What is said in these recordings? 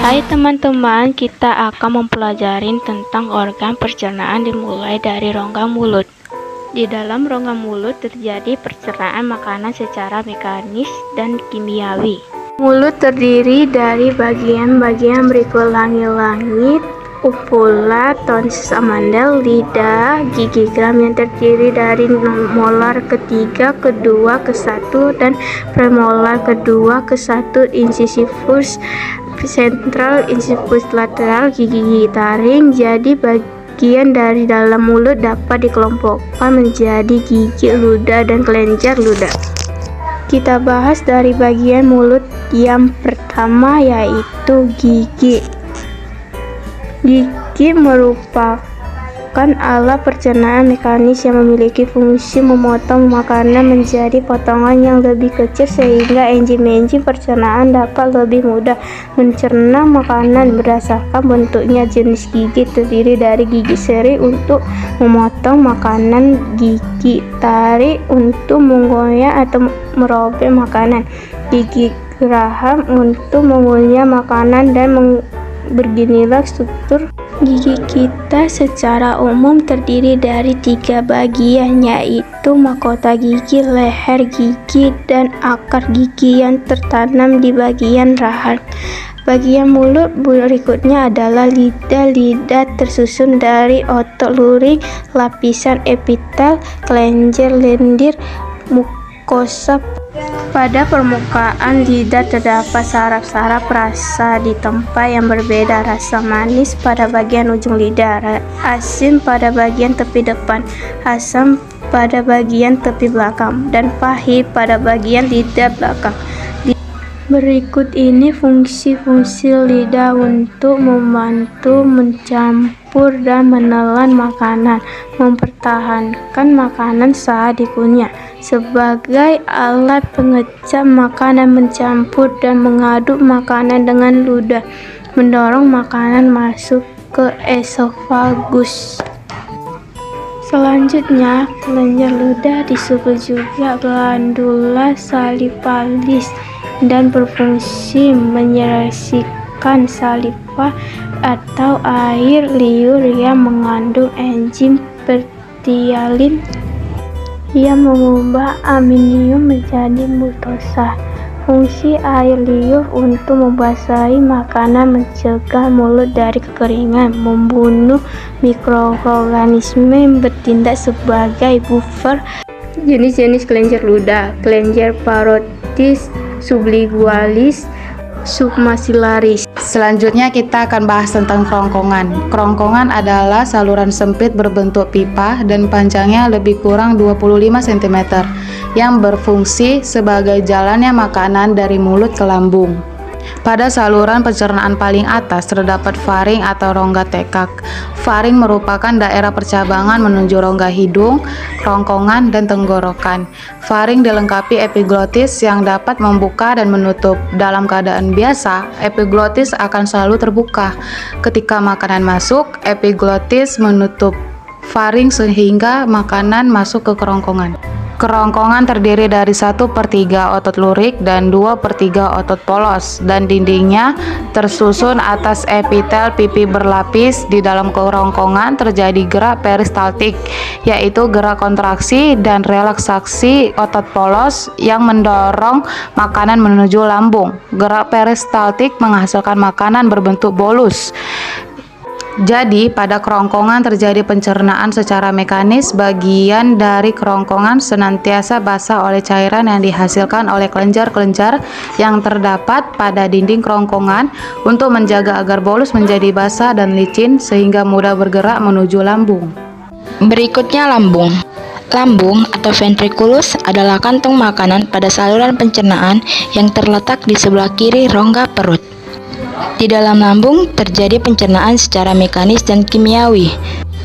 Hai teman-teman, kita akan mempelajari tentang organ pencernaan dimulai dari rongga mulut. Di dalam rongga mulut terjadi pencernaan makanan secara mekanis dan kimiawi. Mulut terdiri dari bagian-bagian berikut: langit-langit, uvula, tonsil amandel, lidah, gigi geram yang terdiri dari molar ketiga, kedua, kesatu, dan premolar kedua, kesatu, incisivus sentral, incisivus lateral, gigi taring. Jadi bagian dari dalam mulut dapat dikelompokkan menjadi gigi, ludah, dan kelenjar ludah. Kita bahas dari bagian mulut yang pertama, yaitu gigi. Gigi merupakan alat pencernaan mekanis yang memiliki fungsi memotong makanan menjadi potongan yang lebih kecil sehingga enzim-enzim pencernaan dapat lebih mudah mencerna makanan. Berdasarkan bentuknya, jenis gigi terdiri dari gigi seri untuk memotong makanan, gigi tarik untuk menggoyang atau merobek makanan, gigi geraham untuk mengunyah makanan, dan beginilah struktur gigi kita secara umum terdiri dari 3 bagian, yaitu mahkota gigi, leher gigi, dan akar gigi yang tertanam di bagian rahang. Bagian mulut berikutnya adalah lidah. Lidah tersusun dari otot luring, lapisan epitel, kelenjar lendir, mukosa. Pada permukaan lidah terdapat saraf-saraf rasa di tempat yang berbeda. Rasa manis pada bagian ujung lidah, asin pada bagian tepi depan, asam pada bagian tepi belakang, dan pahit pada bagian lidah belakang. Berikut ini fungsi-fungsi lidah untuk membantu mencampur dan menelan makanan, mempertahankan makanan saat dikunyah, sebagai alat pengecam makanan, mencampur dan mengaduk makanan dengan ludah, mendorong makanan masuk ke esofagus. Selanjutnya, kelenjar ludah disebut juga glandula salivalis dan berfungsi menyerasikan saliva atau air liur yang mengandung enzim pertialin yang mengubah amonium menjadi maltosa. Fungsi air liur untuk membasahi makanan, mencegah mulut dari kekeringan, membunuh mikroorganisme, bertindak sebagai buffer. Jenis-jenis kelenjar ludah: kelenjar parotis, sublingualis, submaxillaris. Selanjutnya kita akan bahas tentang kerongkongan. Kerongkongan adalah saluran sempit berbentuk pipa dan panjangnya lebih kurang 25 cm yang berfungsi sebagai jalannya makanan dari mulut ke lambung. Pada saluran pencernaan paling atas terdapat faring atau rongga tekak. Faring merupakan daerah percabangan menuju rongga hidung, kerongkongan, dan tenggorokan. Faring dilengkapi epiglotis yang dapat membuka dan menutup. Dalam keadaan biasa, epiglotis akan selalu terbuka. Ketika makanan masuk, epiglotis menutup faring sehingga makanan masuk ke kerongkongan. Kerongkongan terdiri dari 1/3 otot lurik dan 2/3 otot polos, dan dindingnya tersusun atas epitel pipi berlapis. Di dalam kerongkongan terjadi gerak peristaltik, yaitu gerak kontraksi dan relaksasi otot polos yang mendorong makanan menuju lambung. Gerak peristaltik menghasilkan makanan berbentuk bolus. Jadi, pada kerongkongan terjadi pencernaan secara mekanis. Bagian dari kerongkongan senantiasa basah oleh cairan yang dihasilkan oleh kelenjar-kelenjar yang terdapat pada dinding kerongkongan untuk menjaga agar bolus menjadi basah dan licin sehingga mudah bergerak menuju lambung. Berikutnya lambung. Lambung atau ventriculus adalah kantung makanan pada saluran pencernaan yang terletak di sebelah kiri rongga perut. Di dalam lambung terjadi pencernaan secara mekanis dan kimiawi.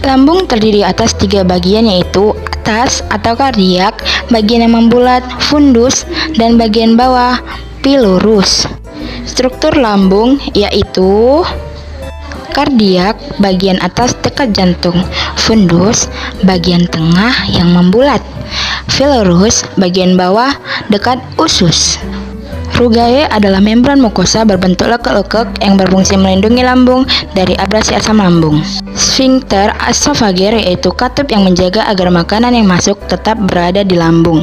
Lambung terdiri atas 3 bagian, yaitu atas atau kardiak, bagian yang membulat, fundus, dan bagian bawah, pilorus. Struktur lambung yaitu kardiak bagian atas dekat jantung, fundus bagian tengah yang membulat, pilorus bagian bawah dekat usus. Rugae adalah membran mukosa berbentuk lekuk-lekuk yang berfungsi melindungi lambung dari abrasi asam lambung. Sphincter esophageal yaitu katup yang menjaga agar makanan yang masuk tetap berada di lambung.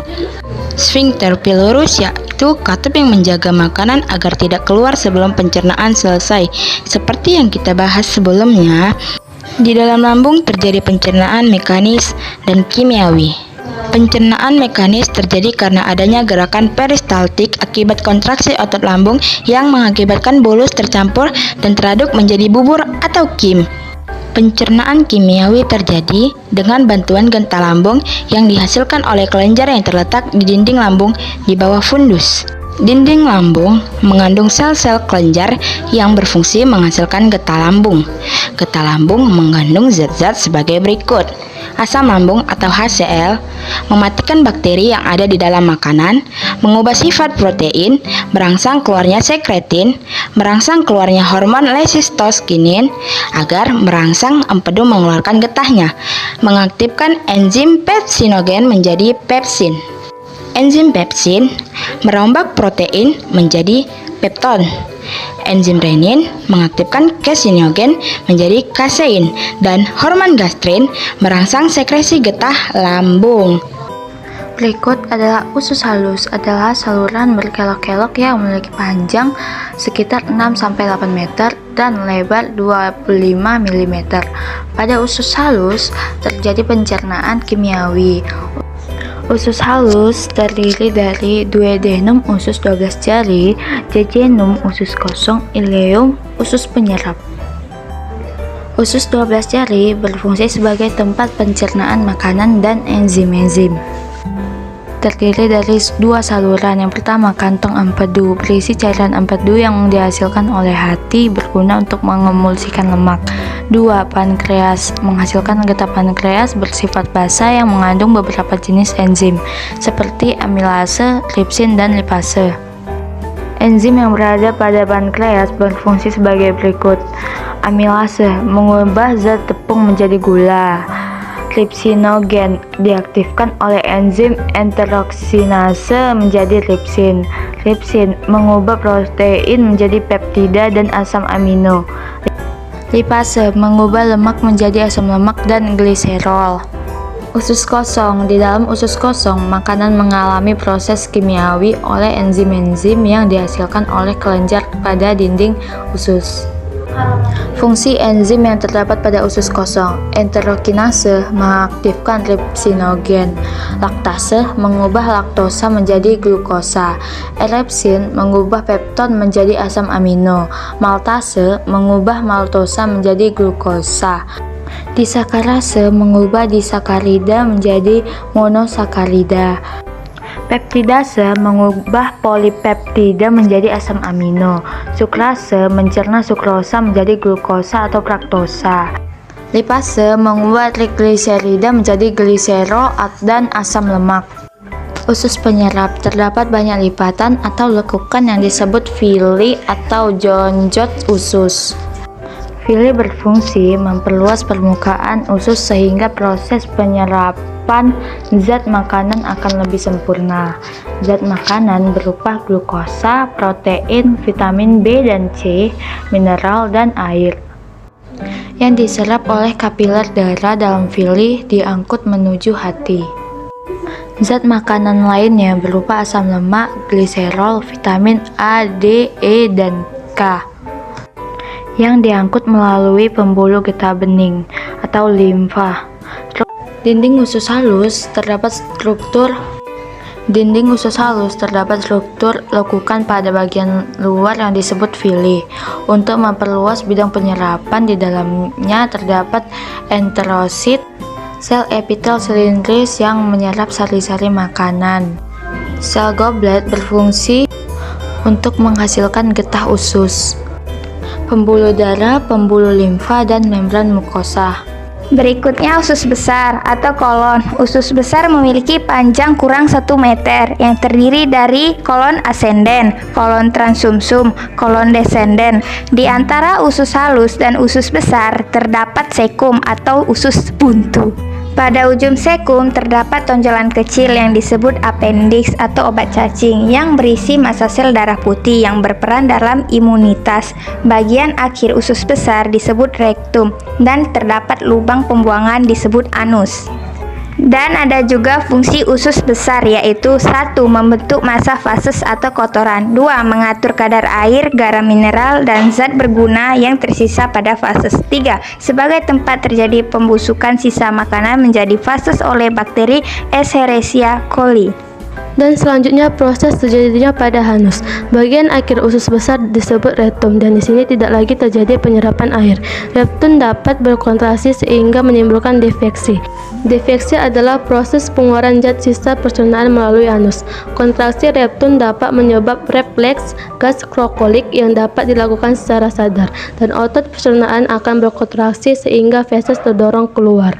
Sphincter pylorus yaitu katup yang menjaga makanan agar tidak keluar sebelum pencernaan selesai. Seperti yang kita bahas sebelumnya, di dalam lambung terjadi pencernaan mekanis dan kimiawi. Pencernaan mekanis terjadi karena adanya gerakan peristaltik akibat kontraksi otot lambung yang mengakibatkan bolus tercampur dan teraduk menjadi bubur atau kim. Pencernaan kimiawi terjadi dengan bantuan genta lambung yang dihasilkan oleh kelenjar yang terletak di dinding lambung di bawah fundus. Dinding lambung mengandung sel-sel kelenjar yang berfungsi menghasilkan getah lambung. Getah lambung mengandung zat-zat sebagai berikut. Asam lambung atau HCl mematikan bakteri yang ada di dalam makanan, mengubah sifat protein, merangsang keluarnya sekretin, merangsang keluarnya hormon lesistokinin agar merangsang empedu mengeluarkan getahnya, mengaktifkan enzim pepsinogen menjadi pepsin. Enzim pepsin merombak protein menjadi pepton. Enzim renin mengaktifkan kasinogen menjadi kasein, dan hormon gastrin merangsang sekresi getah lambung. Berikut adalah usus halus, adalah saluran berkelok-kelok yang memiliki panjang sekitar 6-8 meter dan lebar 25 mm. Pada usus halus terjadi pencernaan kimiawi. Usus halus terdiri dari duodenum usus 12 jari, jejunum usus kosong, ileum usus penyerap. Usus 12 jari berfungsi sebagai tempat pencernaan makanan dan enzim-enzim. Terdiri dari dua saluran. Yang pertama, kantong empedu berisi cairan empedu yang dihasilkan oleh hati berguna untuk mengemulsikan lemak. 2. Pankreas menghasilkan getah pankreas bersifat basah yang mengandung beberapa jenis enzim seperti amilase, tripsin, dan lipase. Enzim yang berada pada pankreas berfungsi sebagai berikut. Amilase mengubah zat tepung menjadi gula. Tripsinogen diaktifkan oleh enzim enteroksinase menjadi tripsin. Tripsin mengubah protein menjadi peptida dan asam amino. Lipase mengubah lemak menjadi asam lemak dan gliserol. Usus kosong. Di dalam usus kosong, makanan mengalami proses kimiawi oleh enzim-enzim yang dihasilkan oleh kelenjar pada dinding usus. Fungsi enzim yang terdapat pada usus kosong. Enterokinase mengaktifkan tripsinogen. Laktase mengubah laktosa menjadi glukosa. Erepsin mengubah pepton menjadi asam amino. Maltase mengubah maltosa menjadi glukosa. Disakarase mengubah disakarida menjadi monosakarida. Peptidase mengubah polipeptida menjadi asam amino. Sukrase mencerna sukrosa menjadi glukosa atau praktosa. Lipase mengubah trigliserida menjadi gliserol dan asam lemak. Usus penyerap. Terdapat banyak lipatan atau lekukan yang disebut villi atau jonjot usus. Villi berfungsi memperluas permukaan usus sehingga proses penyerapan zat makanan akan lebih sempurna. Zat makanan berupa glukosa, protein, vitamin B dan C, mineral, dan air yang diserap oleh kapiler darah dalam villi diangkut menuju hati. Zat makanan lainnya berupa asam lemak, gliserol, vitamin A, D, E, dan K yang diangkut melalui pembuluh getah bening atau limfa. Dinding usus halus terdapat struktur lekukan pada bagian luar yang disebut villi. Untuk memperluas bidang penyerapan, di dalamnya terdapat enterosit, sel epitel silindris yang menyerap sari-sari makanan. Sel goblet berfungsi untuk menghasilkan getah usus, pembuluh darah, pembuluh limfa, dan membran mukosa. Berikutnya usus besar atau kolon. Usus besar memiliki panjang kurang 1 meter yang terdiri dari kolon asenden, kolon transsumsum, kolon descenden. Di antara usus halus dan usus besar terdapat sekum atau usus buntu. Pada ujung sekum terdapat tonjolan kecil yang disebut appendix atau obat cacing yang berisi massa sel darah putih yang berperan dalam imunitas. Bagian akhir usus besar disebut rektum dan terdapat lubang pembuangan disebut anus. Dan ada juga fungsi usus besar, yaitu 1. Membentuk massa fases atau kotoran, 2. Mengatur kadar air, garam mineral, dan zat berguna yang tersisa pada fases, 3. Sebagai tempat terjadi pembusukan sisa makanan menjadi fases oleh bakteri Escherichia coli. Dan selanjutnya proses terjadinya pada anus. Bagian akhir usus besar disebut rektum dan di sini tidak lagi terjadi penyerapan air. Rektum dapat berkontraksi sehingga menimbulkan difeksi. Difeksi adalah proses pengeluaran zat sisa pencernaan melalui anus. Kontraksi rektum dapat menyebabkan refleks gas krokolik yang dapat dilakukan secara sadar dan otot pencernaan akan berkontraksi sehingga feses terdorong keluar.